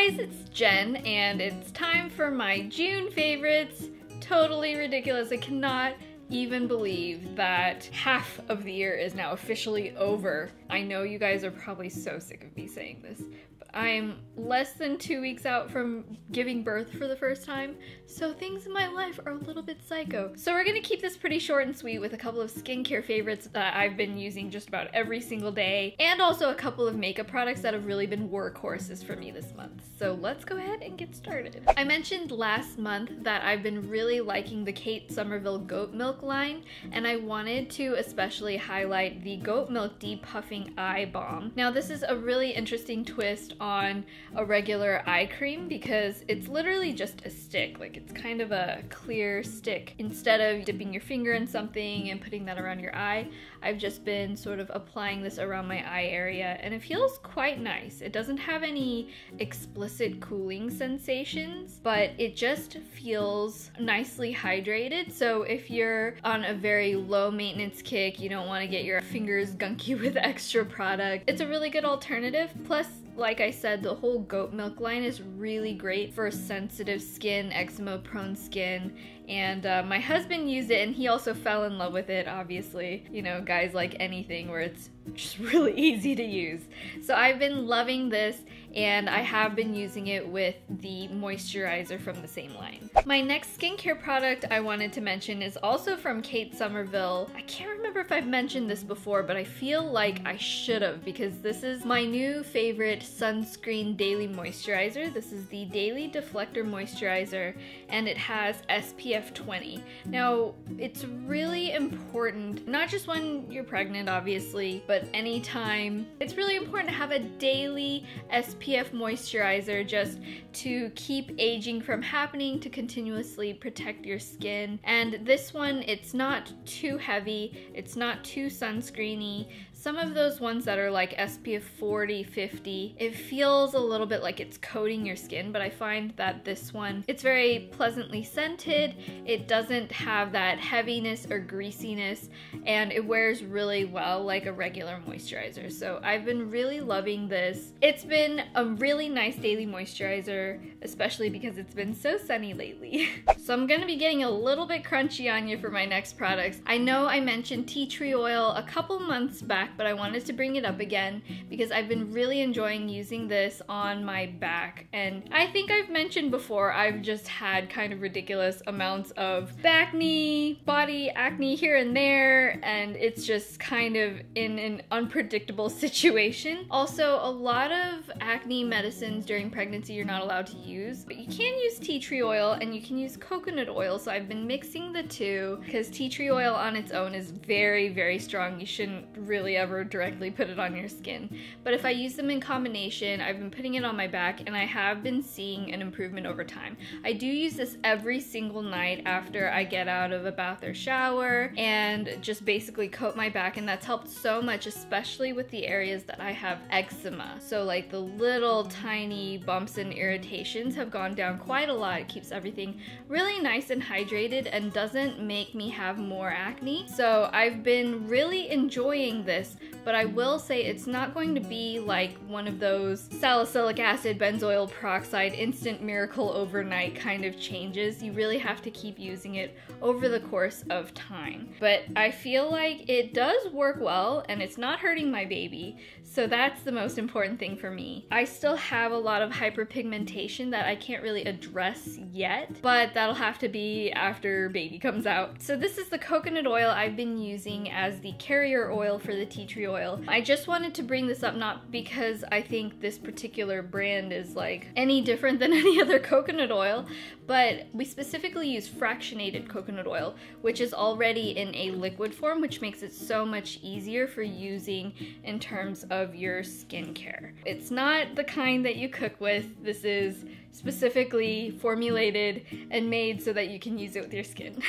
guys, it's Jen, and it's time for my June favorites. Totally ridiculous. I cannot even believe that half of the year is now officially over. I know you guys are probably so sick of me saying this, but I'm less than 2 weeks out from giving birth for the first time, so things in my life are a little bit psycho. So we're gonna keep this pretty short and sweet with a couple of skincare favorites that I've been using just about every single day, and also a couple of makeup products that have really been workhorses for me this month. So let's go ahead and get started. I mentioned last month that I've been really liking the Kate Somerville Goat Milk line, and I wanted to especially highlight the Goat Milk Depuffing Eye Balm. Now this is a really interesting twist on a regular eye cream because it's literally just a stick. Like, it's kind of a clear stick. Instead of dipping your finger in something and putting that around your eye, I've just been sort of applying this around my eye area, and it feels quite nice. It doesn't have any explicit cooling sensations, but it just feels nicely hydrated. So if you're on a very low maintenance kick, you don't want to get your fingers gunky with extra product, it's a really good alternative. Plus, like I said, the whole goat milk line is really great for sensitive skin, eczema prone skin, and my husband used it and he also fell in love with it, obviously. You know, guys like anything where it's just really easy to use. So I've been loving this, and I have been using it with the moisturizer from the same line. My next skincare product I wanted to mention is also from Kate Somerville. I can't remember if I've mentioned this before, but I feel like I should have, because this is my new favorite sunscreen daily moisturizer. This is the Daily Deflector Moisturizer, and it has SPF 20. Now, it's really important, not just when you're pregnant, obviously, but anytime. It's really important to have a daily SPF moisturizer just to keep aging from happening, to continuously protect your skin. And this one, it's not too heavy, it's not too sunscreeny. Some of those ones that are like SPF 40, 50, it feels a little bit like it's coating your skin, but I find that this one, it's very pleasantly scented, it doesn't have that heaviness or greasiness, and it wears really well like a regular moisturizer. So I've been really loving this. It's been a really nice daily moisturizer, especially because it's been so sunny lately. So I'm gonna be getting a little bit crunchy on you for my next products. I know I mentioned tea tree oil a couple months back, but I wanted to bring it up again because I've been really enjoying using this on my back. And I think I've mentioned before, I've just had kind of ridiculous amounts of bacne, body acne here and there, and it's just kind of in an unpredictable situation. Also, a lot of acne medicines during pregnancy you're not allowed to use, but you can use tea tree oil and you can use coconut oil. So I've been mixing the two because tea tree oil on its own is very, very strong. You shouldn't really ever directly put it on your skin. But if I use them in combination, I've been putting it on my back and I have been seeing an improvement over time. I do use this every single night after I get out of a bath or shower and just basically coat my back, and that's helped so much, especially with the areas that I have eczema. So like the little tiny bumps and irritations have gone down quite a lot. It keeps everything really nice and hydrated and doesn't make me have more acne. So I've been really enjoying this, but I will say it's not going to be like one of those salicylic acid, benzoyl peroxide, instant miracle overnight kind of changes. You really have to keep using it over the course of time. But I feel like it does work well and it's not hurting my baby, so that's the most important thing for me. I still have a lot of hyperpigmentation that I can't really address yet, but that'll have to be after baby comes out. So this is the coconut oil I've been using as the carrier oil for the tea tree oil. I just wanted to bring this up not because I think this particular brand is like any different than any other coconut oil, but we specifically use fractionated coconut oil, which is already in a liquid form, which makes it so much easier for using in terms of your skincare. It's not the kind that you cook with. This is specifically formulated and made so that you can use it with your skin.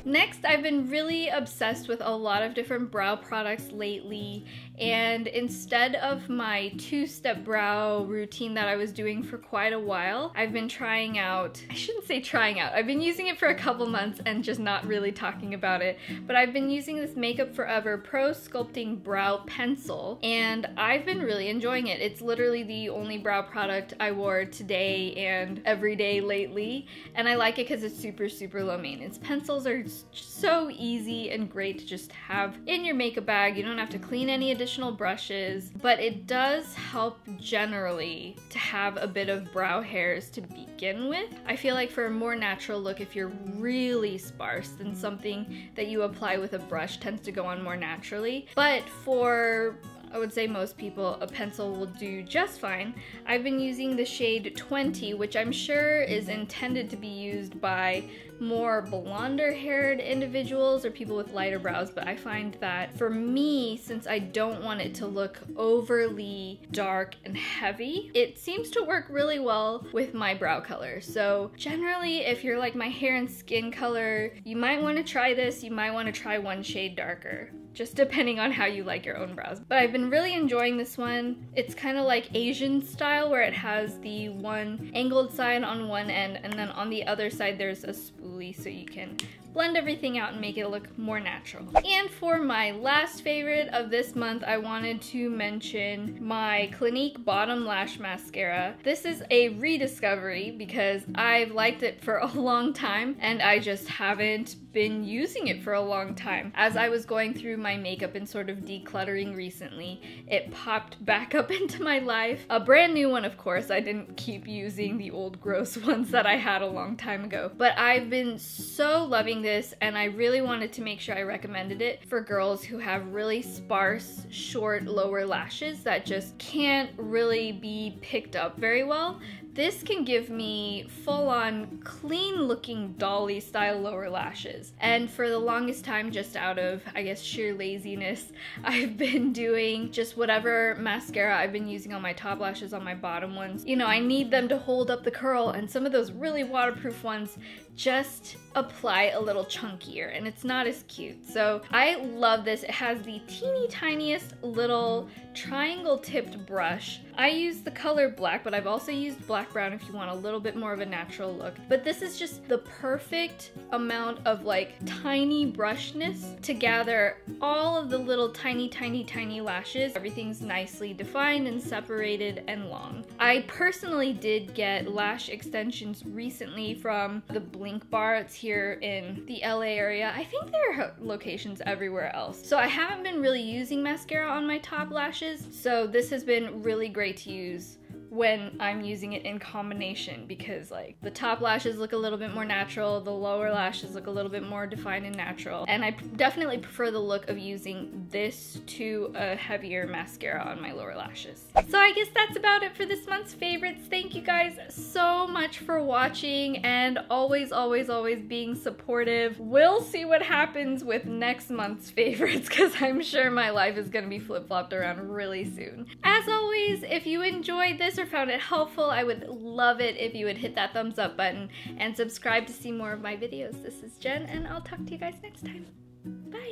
Next, I've been really obsessed with a lot of different brow products lately, and instead of my two-step brow routine that I was doing for quite a while, I've been trying out, I shouldn't say trying out, I've been using it for a couple months and just not really talking about it, but I've been using this Makeup Forever Pro Sculpting Brow Pencil, and I've been really enjoying it. It's literally the only brow product I wore today and every day lately, and I like it because it's super low maintenance. Pencils are so easy and great to just have in your makeup bag. You don't have to clean any additional brushes, but it does help generally to have a bit of brow hairs to begin with. I feel like for a more natural look, if you're really sparse, then something that you apply with a brush tends to go on more naturally. But for, I would say most people, a pencil will do just fine. I've been using the shade 20, which I'm sure is intended to be used by more blonder haired individuals or people with lighter brows, but I find that for me, since I don't want it to look overly dark and heavy, it seems to work really well with my brow color. So generally, if you're like my hair and skin color, you might want to try this. You might want to try one shade darker, just depending on how you like your own brows. But I've been really enjoying this one. It's kind of like Asian style, where it has the one angled side on one end, and then on the other side there's a spoolie, so you can blend everything out and make it look more natural. And for my last favorite of this month, I wanted to mention my Clinique Bottom Lash Mascara. This is a rediscovery because I've liked it for a long time and I just haven't been using it for a long time. As I was going through my makeup and sort of decluttering recently, it popped back up into my life. A brand new one, of course. I didn't keep using the old gross ones that I had a long time ago. But I've been so loving this, and I really wanted to make sure I recommended it for girls who have really sparse, short, lower lashes that just can't really be picked up very well. This can give me full-on, clean-looking dolly style lower lashes. And for the longest time, just out of, I guess, sheer laziness, I've been doing just whatever mascara I've been using on my top lashes, on my bottom ones. You know, I need them to hold up the curl, and some of those really waterproof ones just apply a little chunkier, and it's not as cute. So I love this. It has the teeny tiniest little triangle tipped brush. I use the color black, but I've also used black brown if you want a little bit more of a natural look. But this is just the perfect amount of like tiny brushness to gather all of the little tiny lashes. Everything's nicely defined and separated and long. I personally did get lash extensions recently from the Blink Bar. It's here in the LA area. I think there are locations everywhere else. So I haven't been really using mascara on my top lashes, so this has been really great to use when I'm using it in combination, because like the top lashes look a little bit more natural, the lower lashes look a little bit more defined and natural, and I definitely prefer the look of using this to a heavier mascara on my lower lashes. So I guess that's about it for this month's favorites. Thank you guys so much for watching and always being supportive. We'll see what happens with next month's favorites, because I'm sure my life is gonna be flip-flopped around really soon. As always, if you enjoyed this or found it helpful, I would love it if you would hit that thumbs up button and subscribe to see more of my videos. This is Jen, and I'll talk to you guys next time. Bye!